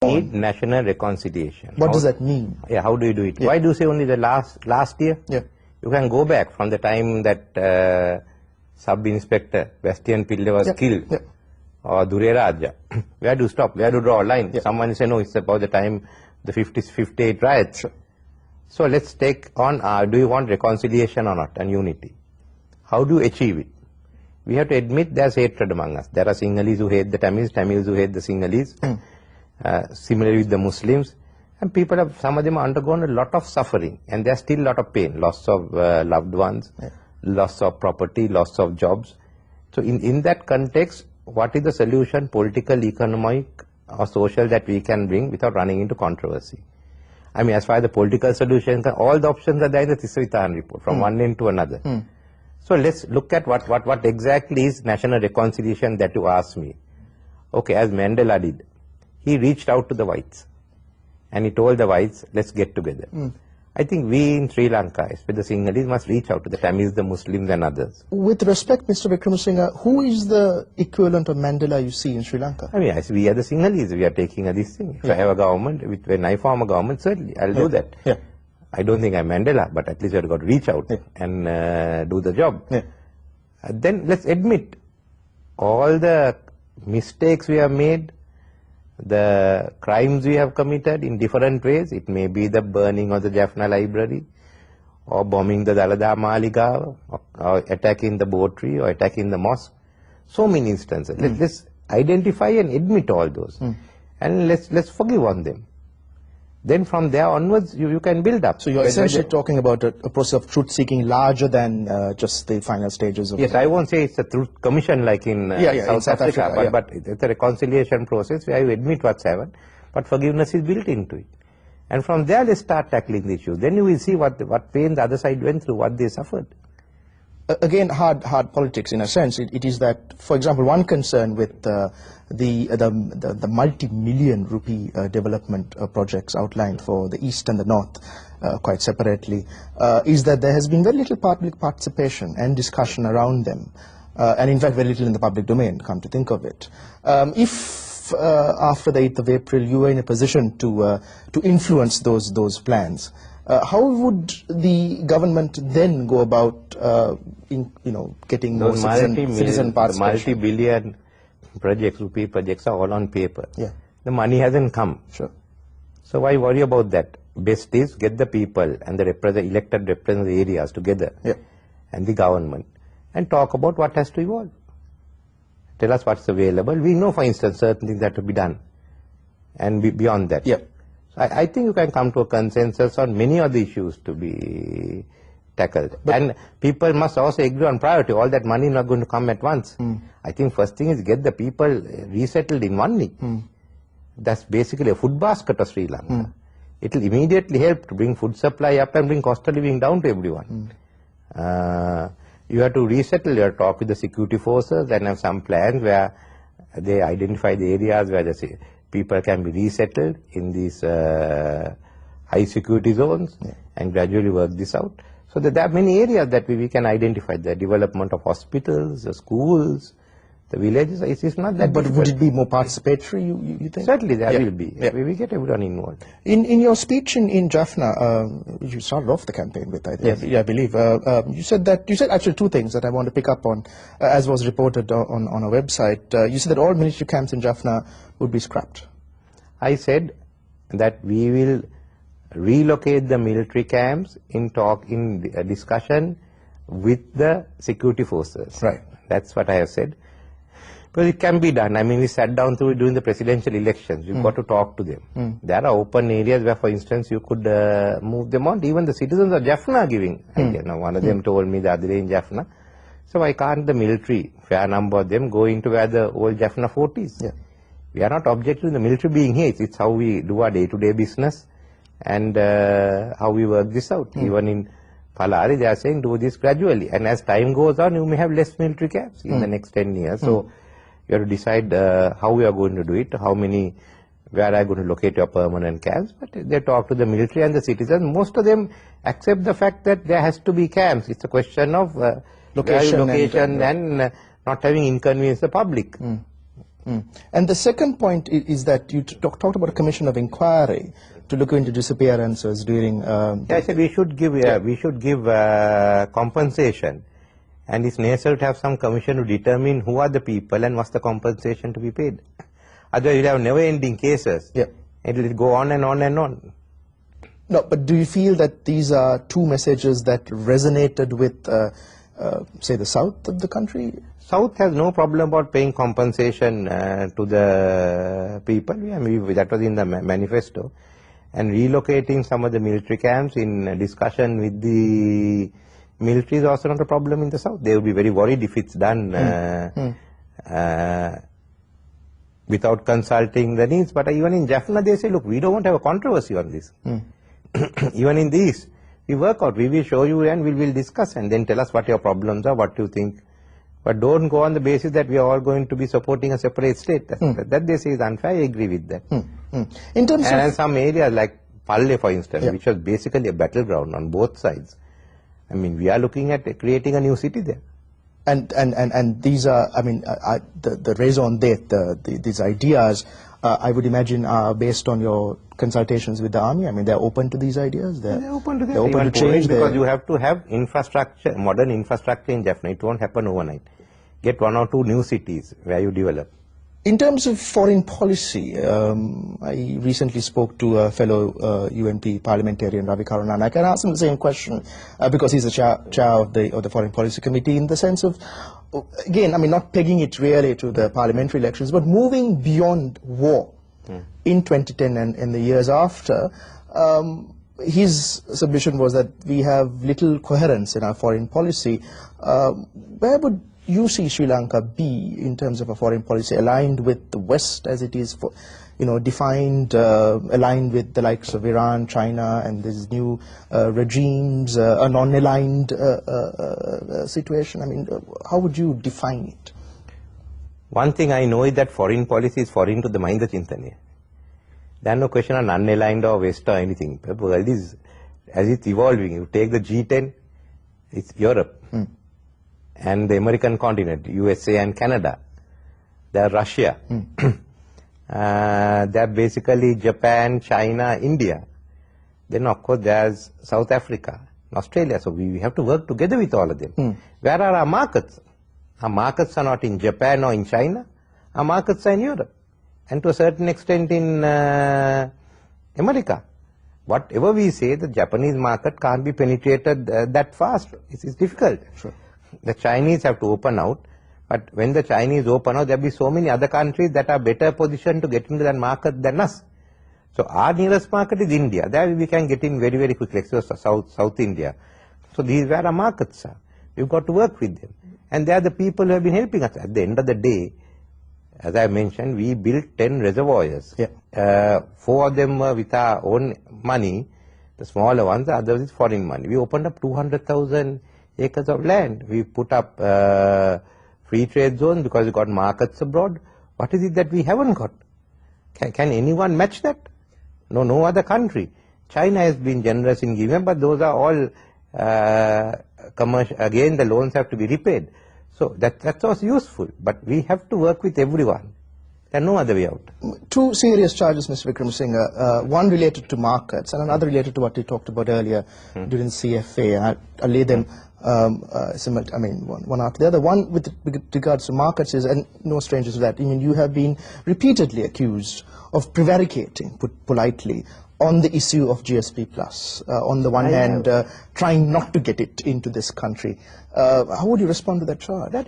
Need national reconciliation. What does that mean? Yeah, how do you do it? Why do you say only the last year? You can go back from the time that Sub-Inspector Bastian Pille was killed, or Dure Raja. Where do you stop? Where do you draw a line? Someone say, no, it's about the time the 58 riots. So let's take on, do you want reconciliation or not, and unity? How do you achieve it? We have to admit there's hatred among us. There are Sinhalese who hate the Tamils, Tamils who hate the Sinhalese. Similarly with the Muslims. And people have, some of them have undergone a lot of suffering, and there's still a lot of pain, loss of loved ones, loss of property, loss of jobs. So in that context, what is the solution, political, economic or social, that we can bring without running into controversy? I mean, as far as the political solution, all the options are there in the Tisavithan report, from one end to another. So let's look at what exactly is national reconciliation that you asked me. Okay, as Mandela did, he reached out to the whites and he told the whites, let's get together. I think we in Sri Lanka, especially the Sinhalese, must reach out to the Tamils, the Muslims and others. With respect, Mr. Wickramasinghe, who is the equivalent of Mandela you see in Sri Lanka? I mean, we are the Sinhalese, we are taking this thing. If I have a government, when I form a government, certainly I'll do that. I don't think I'm Mandela, but at least we have got to reach out and do the job. Then let's admit all the mistakes we have made, the crimes we have committed in different ways. It may be the burning of the Jaffna library, or bombing the Dalada Maligawa, or attacking the Botry, or attacking the mosque. So many instances. Let's identify and admit all those. And let's forgive on them. Then from there onwards, you can build up. So you're essentially talking about a process of truth-seeking larger than just the final stages of... Yes, I won't say it's a truth commission like in South Africa, but it's a reconciliation process where you admit what's happened, but forgiveness is built into it. And from there, let's start tackling the issues. Then you will see what pain the other side went through, what they suffered. Again, hard politics in a sense. It is that, for example, one concern with the multi-million rupee development projects outlined for the East and the North, quite separately, is that there has been very little public participation and discussion around them, and in fact very little in the public domain, come to think of it. If after the 8th of April you were in a position to influence those plans, how would the government then go about getting those more citizen participation? Multi-billion projects, rupee projects, are all on paper. The money hasn't come. So why worry about that? Best is get the people and the elected representatives the areas together, and the government, and talk about what has to evolve. Tell us what's available. We know, for instance, certain things that to be done, and beyond that. I think you can come to a consensus on many of the issues to be tackled. And people must also agree on priority. All that money is not going to come at once. I think first thing is get the people resettled in one week. That's basically a food basket of Sri Lanka. It will immediately help to bring food supply up and bring cost of living down to everyone. You have to resettle, you have to talk with the security forces and have some plans where they identify the areas where the people can be resettled in these high security zones and gradually work this out. So that there are many areas that we can identify, the development of hospitals, the schools, the villages. It's not that difficult. Would it be more participatory, you think? Certainly there will be. We get everyone involved. In your speech in Jaffna, you started off the campaign with, I believe, you said actually two things that I want to pick up on, as was reported on our website. You said that all military camps in Jaffna would be scrapped. I said that we will relocate the military camps in discussion with the security forces. That's what I have said. But it can be done. I mean, we sat down during the presidential elections. You've got to talk to them. There are open areas where, for instance, you could move them on. Even the citizens of Jaffna are giving idea. Now, one of them told me the other day in Jaffna. So why can't the military, fair number of them, go into where the old Jaffna fort is? We are not objecting to the military being here. It's how we do our day-to-day business and how we work this out. Even in Palari, they are saying do this gradually. And as time goes on, you may have less military camps in the next 10 years. So you have to decide how we are going to do it, where are you going to locate your permanent camps. But they talk to the military and the citizens. Most of them accept the fact that there has to be camps. It's a question of location and not having inconvenience the public. And the second point is that you talked about a commission of inquiry to look into disappearances during... I said we should give compensation, and it's necessary to have some commission to determine who are the people and what's the compensation to be paid. Otherwise you'll have never-ending cases. Yeah. It will go on and on and on. No, but do you feel that these are two messages that resonated with, say, the south of the country? South has no problem about paying compensation to the people. I mean, that was in the manifesto. And relocating some of the military camps in discussion with the military is also not a problem in the south. They will be very worried if it's done without consulting the needs. But even in Jaffna, they say, look, we don't want to have a controversy on this. Even in these, we work out, we will show you and we will discuss and then tell us what your problems are, what you think. But don't go on the basis that we are all going to be supporting a separate state. That they say is unfair. I agree with that. In terms and some areas like Palle, for instance, which was basically a battleground on both sides. I mean, we are looking at creating a new city there. And these are, I mean, the raison d'etre, these ideas, I would imagine are based on your consultations with the army. I mean, they're open to these ideas. They're open to that. They're open to change. Because you have to have infrastructure, modern infrastructure in Jaffna. It won't happen overnight. Get 1 or 2 new cities where you develop. In terms of foreign policy, I recently spoke to a fellow UNP parliamentarian, Ravi Karunanak, and asked him the same question because he's the chair of the Foreign Policy Committee, in the sense of, again, I mean, not pegging it really to the parliamentary elections, but moving beyond war in 2010 and the years after. His submission was that we have little coherence in our foreign policy. Where would you see Sri Lanka be in terms of a foreign policy, aligned with the West as it is, for, defined, aligned with the likes of Iran, China, and these new regimes, a non-aligned situation? I mean, how would you define it? One thing I know is that foreign policy is foreign to the Mahinda Chintane. There is no question on unaligned or West or anything. The world is, as it's evolving, you take the G10, it's Europe. And the American continent, USA and Canada. There are Russia. There are basically Japan, China, India. Then of course there's South Africa, Australia. So we have to work together with all of them. Where are our markets? Our markets are not in Japan or in China. Our markets are in Europe. And to a certain extent in America. Whatever we say, the Japanese market can't be penetrated that fast. It's difficult. Sure. The Chinese have to open out, but when the Chinese open out, there will be so many other countries that are better positioned to get into that market than us. So our nearest market is India. There we can get in very, very quickly, South India. So these are our markets. We've got to work with them. And they are the people who have been helping us. At the end of the day, as I mentioned, we built 10 reservoirs. 4 of them were with our own money, the smaller ones, the others is foreign money. We opened up 200,000 acres of land. We put up free trade zones because we got markets abroad. What is it that we haven't got? Can anyone match that? No other country. China has been generous in giving, but those are all commercial. Again, the loans have to be repaid. So that's also useful. But we have to work with everyone. There's no other way out. 2 serious charges, Mr. Wickramasinghe. One related to markets and another related to what we talked about earlier during CFA. I'll lay them one after the other. One with regards to markets is, and no strangers to that, I mean, you have been repeatedly accused of prevaricating, put politely, on the issue of GSP Plus. On the one hand, trying not to get it into this country. How would you respond to that charge?